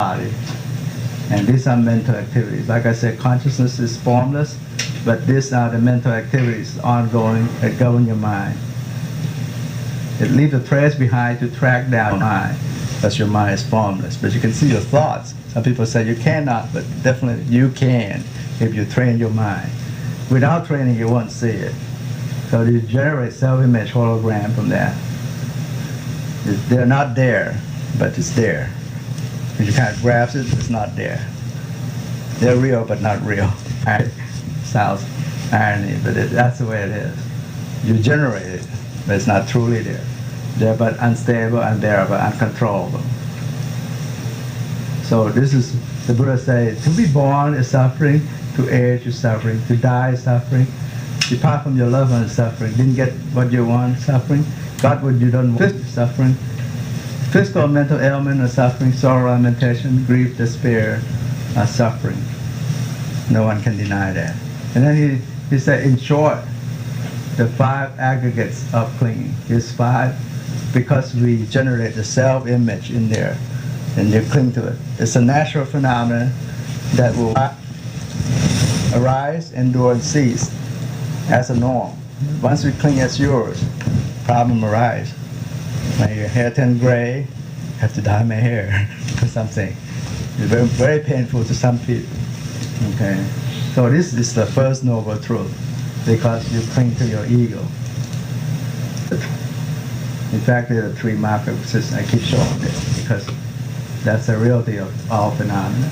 body. And these are mental activities. Like I said, consciousness is formless, but these are the mental activities ongoing that govern your mind. It leaves a trace behind to track down your mind, because your mind is formless. But you can see your thoughts. Some people say you cannot, but definitely you can if you train your mind. Without training, you won't see it. So you generate self-image hologram from that. They're not there, but it's there. If you can't grasp it, it's not there. They're real, but not real. Sounds irony, but that's the way it is. You generate it, but it's not truly there. They're but unstable, unbearable, uncontrollable. So this is, the Buddha says, to be born is suffering, to age is suffering, to die is suffering, depart from your loved one is suffering, didn't get what you want, suffering, got what you don't want, suffering, physical and mental ailment are suffering, sorrow, lamentation, grief, despair are suffering. No one can deny that. And then he said, in short, the 5 aggregates of clinging is 5 because we generate the self-image in there and you cling to it. It's a natural phenomenon that will arise, endure, and cease as a norm. Once we cling as yours, problem arises. When your hair turns gray, I have to dye my hair or something. It's very, very painful to some people. Okay, so this is the first noble truth, because you cling to your ego. In fact, there are 3 marker systems. I keep showing this because that's the reality of all phenomena.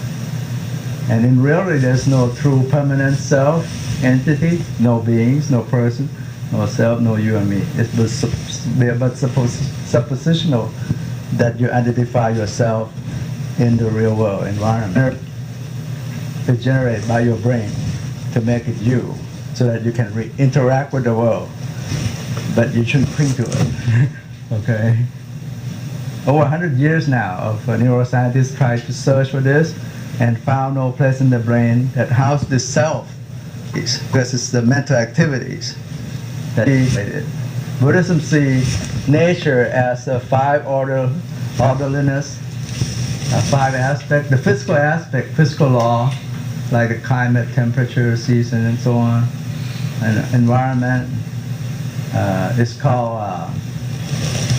And in reality, there's no true permanent self, entity, no beings, no person, no self, no you and me. It's but suppositional that you identify yourself in the real world environment. It's generated by your brain to make it you, so that you can interact with the world. But you shouldn't cling to it. Okay? Over 100 years now of neuroscientists tried to search for this and found no place in the brain that houses the self, because it's the mental activities that created. Buddhism sees nature as a 5 orderliness, 5 aspects. The physical aspect, physical law, like the climate, temperature, season, and so on, and environment is called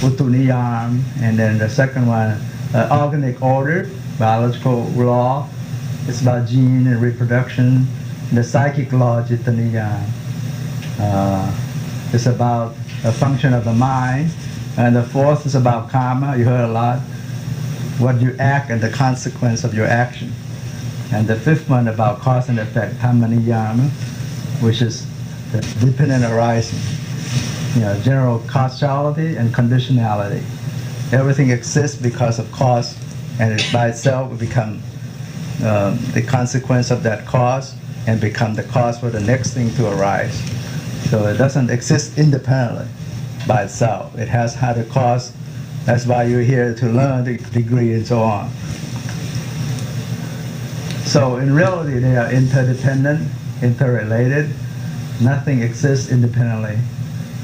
Uttuniyam, and then the second one, organic order, biological law. It's about gene and reproduction. The psychic law, Jittaniyam. It's about a function of the mind. And the fourth is about karma. You heard a lot. What you act and the consequence of your action. And the fifth one about cause and effect, Dhammaniyama, which is the dependent arising. General causality and conditionality. Everything exists because of cause, and it by itself will become the consequence of that cause and become the cause for the next thing to arise. So it doesn't exist independently by itself. It has had a cause. That's why you're here, to learn the degree and so on. So in reality, they are interdependent, interrelated. Nothing exists independently.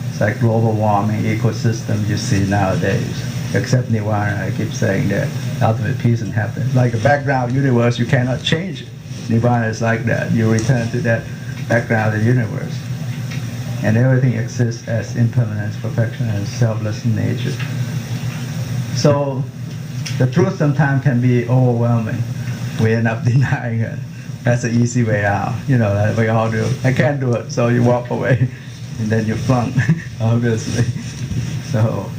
It's like global warming ecosystem you see nowadays, except Nirvana. I keep saying that ultimate peace and happiness. Like a background universe, you cannot change it. Nirvana is like that. You return to that background of the universe. And everything exists as impermanence, perfection, and selfless in nature. So the truth sometimes can be overwhelming. We end up denying it. That's the easy way out. That we all do. I can't do it, so you walk away, and then you flunk, obviously. So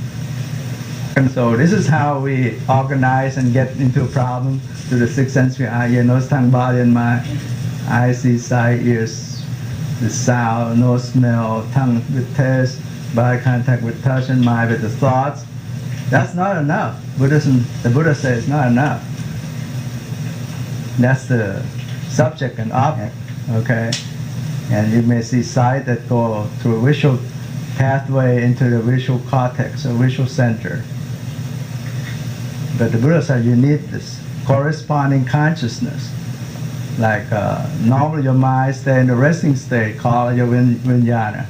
this is how we organize and get into a problem through the 6 sensory eye, nose, tongue, body, and mind. Eye, see, sight, ears, the sound, nose, smell, tongue with taste, body contact with touch, and mind with the thoughts. That's not enough. Buddhism, the Buddha says, it's not enough. That's the subject and object, okay? And you may see sight that go through a visual pathway into the visual cortex, or visual center. But the Buddha said you need this corresponding consciousness. Like normally your mind stays in the resting state called your vijnana,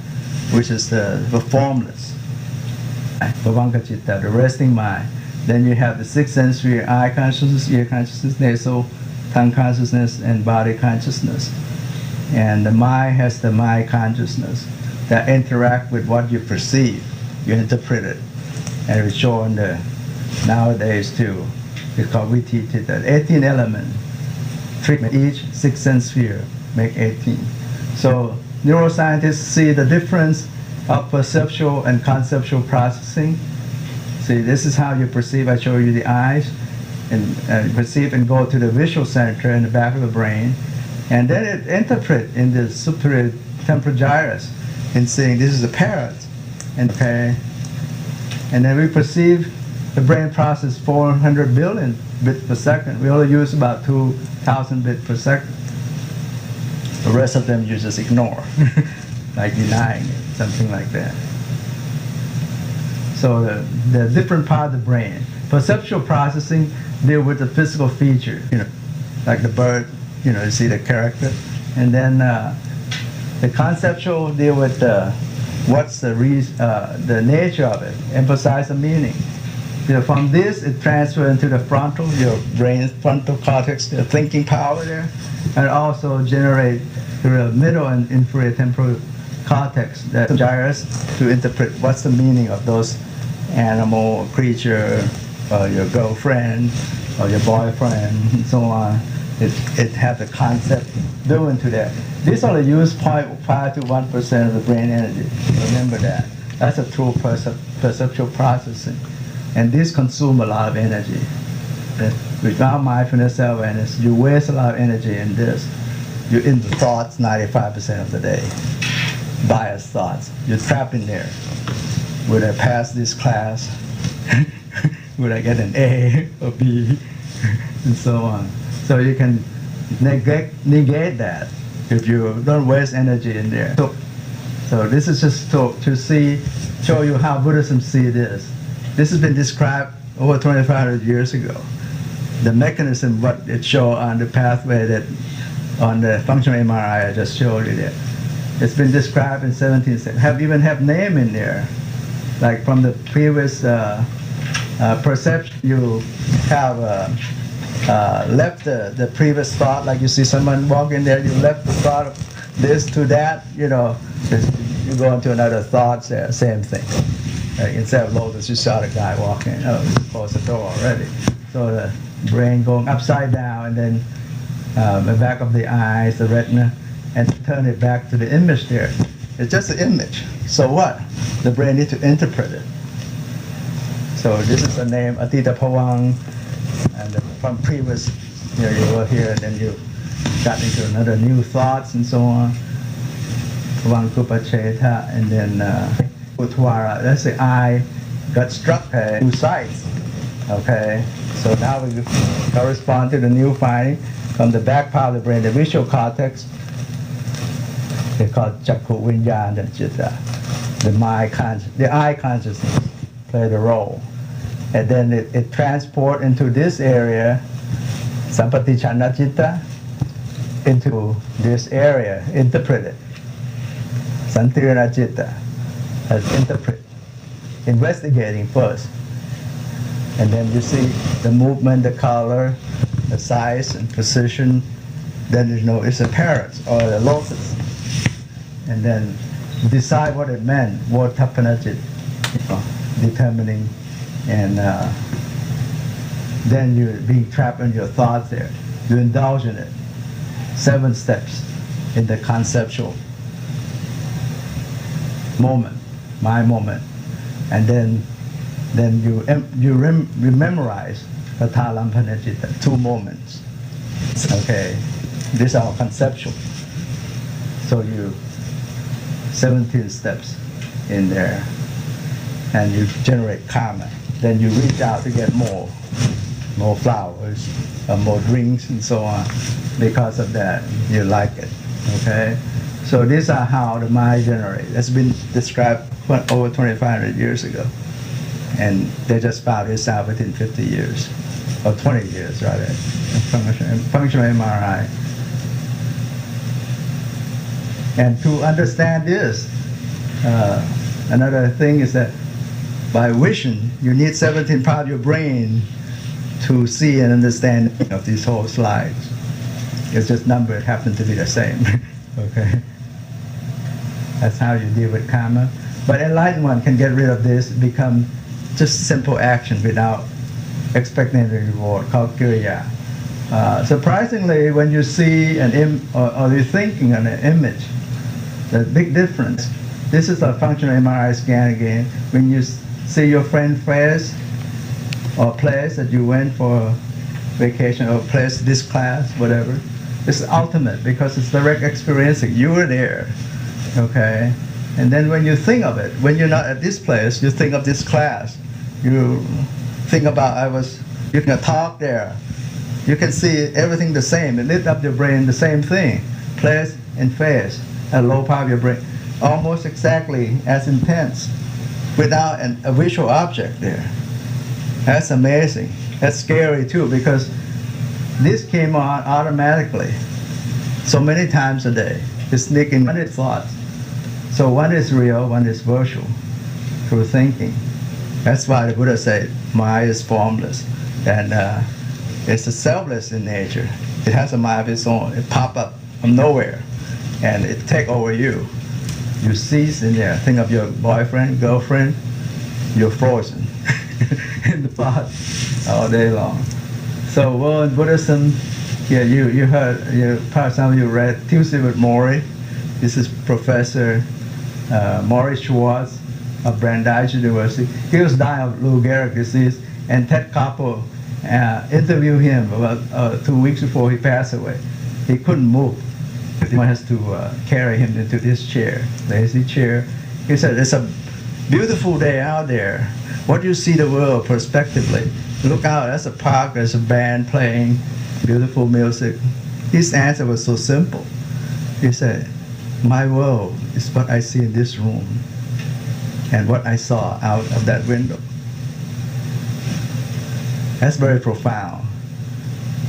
which is the formless. Bhavanka citta, the resting mind. Then you have the six sensory: eye consciousness, ear consciousness, nasal, tongue consciousness, and body consciousness. And the mind has the mind consciousness that interact with what you perceive. You interpret it. And it's shown nowadays too. It's called, we teach it that 18 element treatment, each six sense sphere make 18. So neuroscientists see the difference of perceptual and conceptual processing. See, this is how you perceive. I show you the eyes, and perceive and go to the visual center in the back of the brain, and then it interpret in the superior temporal gyrus in saying this is a parrot, and okay, and then we perceive the brain process 400 billion bits per second. We only use about 2,000 bits per second. The rest of them you just ignore, like denying it, something like that. So the different part of the brain. Perceptual processing deal with the physical feature, like the bird, you see the character. And then the conceptual deal with what's the nature of it, emphasize the meaning. From this, it transfers into the frontal, your brain's frontal cortex, the thinking power there, and also generate the middle and inferior temporal cortex, the gyrus, to interpret what's the meaning of those animal, creature, or your girlfriend, or your boyfriend, and so on. It has the concept built into that. This only use 0.5 to 1% of the brain energy. Remember that. That's a true perceptual processing. And this consumes a lot of energy. Without mindfulness awareness, you waste a lot of energy in this. You're in the thoughts 95% of the day. Biased thoughts. You're trapped in there. Would I pass this class? Would I get an A or B? And so on. So you can negate that if you don't waste energy in there. So this is just to show you how Buddhism sees this. This has been described over 2,500 years ago. The mechanism, what it shows on the pathway that on the functional MRI I just showed you there. It's been described in 17th century. Even have name in there. Like from the previous perception, you have left the previous thought. Like you see someone walk in there, you left the thought of this to that. You go into another thought. Same thing. Instead of lotus, you saw the guy walking. Oh, you closed the door already. So the brain going upside down, and then the back of the eyes, the retina, and turn it back to the image there. It's just an image. So what? The brain needs to interpret it. So this is the name Atita Pawang, and from previous, you were here, and then you got into another new thoughts and so on. Pawang Kupacheta, and then Utwara. That's the eye got struck two sides. Okay, so now we correspond to the new finding from the back part of the brain, the visual cortex. They call it Chakku Vinyana Chitta. The eye consciousness play the role. And then it transport into this area, Sampatichana Chitta, into this area, interpret it. Santirana Chitta, as interpret, investigating first. And then you see the movement, the color, the size and precision, then it's a parrot or a lotus. And then decide what it meant, what tapanajit, determining, and then you're being trapped in your thoughts there. You indulge in it. 7 steps in the conceptual moment, my moment. And then you memorize the Talampanajita, 2 moments. Okay, these are conceptual. So you 17 steps in there, and you generate karma. Then you reach out to get more flowers, more drinks, and so on. Because of that, you like it. Okay, so these are how the mind generates. It's been described over 2,500 years ago, and they just found this out within 50 years, or 20 years rather, functional MRI. And to understand this, another thing is that By vision, you need 17 parts of your brain to see and understand of these whole slides. It's just numbers happen to be the same. Okay? That's how you deal with karma. But enlightened one can get rid of this, become just simple action without expecting the reward, called kiriya. Surprisingly, when you see or you're thinking on an image, the big difference. This is a functional MRI scan again. When you see your friend's face or place that you went for vacation or place, this class, whatever, it's ultimate because it's direct experiencing. You were there, okay? And then when you think of it, when you're not at this place, you think of this class. You think about you can talk there. You can see everything the same. It lit up your brain, the same thing. Place and face, a low part of your brain. Almost exactly as intense without a visual object there. That's amazing. That's scary too because this came on automatically so many times a day. It's sneaking in thoughts. So one is real, one is virtual through thinking. That's why the Buddha said Maya is formless and it's a selfless in nature. It has a mind of its own. It pop up from nowhere and it take over you. You cease in there. Think of your boyfriend, girlfriend, you're frozen in the thought all day long. So, well, in Buddhism, yeah, you heard, perhaps some of you read Tuesday with Maury. This is Professor Maury Schwartz of Brandeis University. He was dying of Lou Gehrig disease, and Ted Koppel interviewed him about 2 weeks before he passed away. He couldn't move. One has to carry him into this chair, lazy chair. He said, it's a beautiful day out there. What do you see the world prospectively? Look out, there's a park, there's a band playing, beautiful music. His answer was so simple. He said, my world is what I see in this room and what I saw out of that window. That's very profound.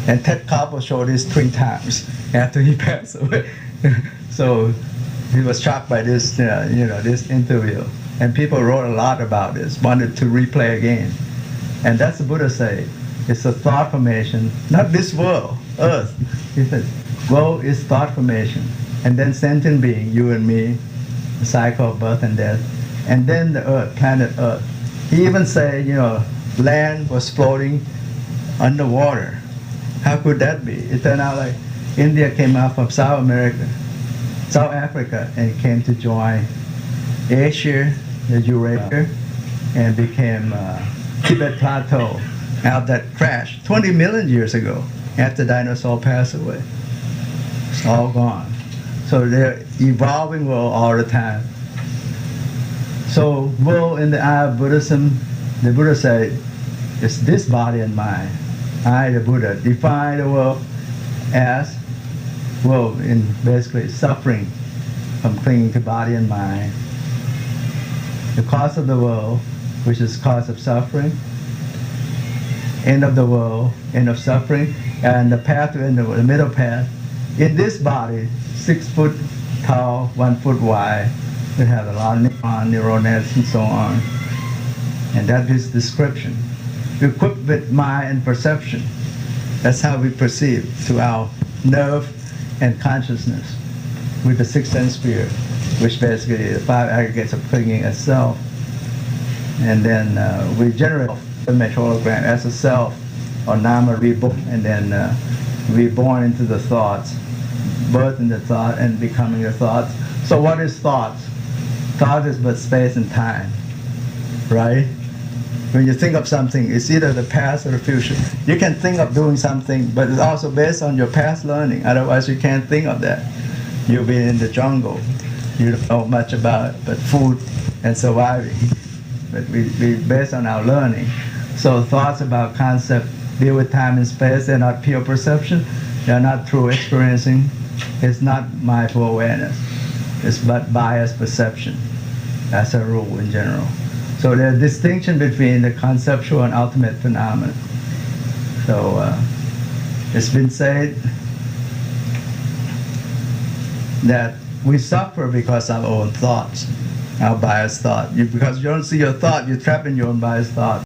And Ted Koppel showed this 3 times after he passed away. So he was shocked by this, this interview. And people wrote a lot about this, wanted to replay again. And that's the Buddha say. It's a thought formation, not this world, earth. He says, world is thought formation. And then sentient being, you and me, the cycle of birth and death. And then the earth, planet earth. He even say, land was floating underwater. How could that be? It turned out like India came out from South Africa, and came to join Asia, the Eurasia, and became Tibet Plateau. Out that crashed 20 million years ago after dinosaurs passed away. It's all gone. So they're evolving world all the time. So world in the eye of Buddhism, the Buddha said, it's this body and mind. I, the Buddha, define the world as world in basically suffering from clinging to body and mind. The cause of the world, which is cause of suffering, end of the world, end of suffering, and the path to end of the middle path. In this body, 6 foot tall, 1 foot wide, we have a lot of neural nets and so on. And that is description. Equipped with mind and perception. That's how we perceive through our nerve and consciousness with the 6th sense sphere, which basically is the 5 aggregates of clinging as self. And then we generate image hologram as a self or nama reborn, and then reborn into the thoughts, birth in the thought and becoming the thoughts. So what is thoughts? Thought is but space and time, right? When you think of something, it's either the past or the future. You can think of doing something, but it's also based on your past learning. Otherwise, you can't think of that. You'll be in the jungle. You don't know much about it, but food and surviving. But we based on our learning. So thoughts about concept deal with time and space. They're not pure perception. They're not true experiencing. It's not mindful awareness. It's but biased perception. That's a rule in general. So there's a distinction between the conceptual and ultimate phenomenon. So it's been said that we suffer because of our own thoughts. our biased thought. Because you don't see your thought, you're trapped in your own biased thought.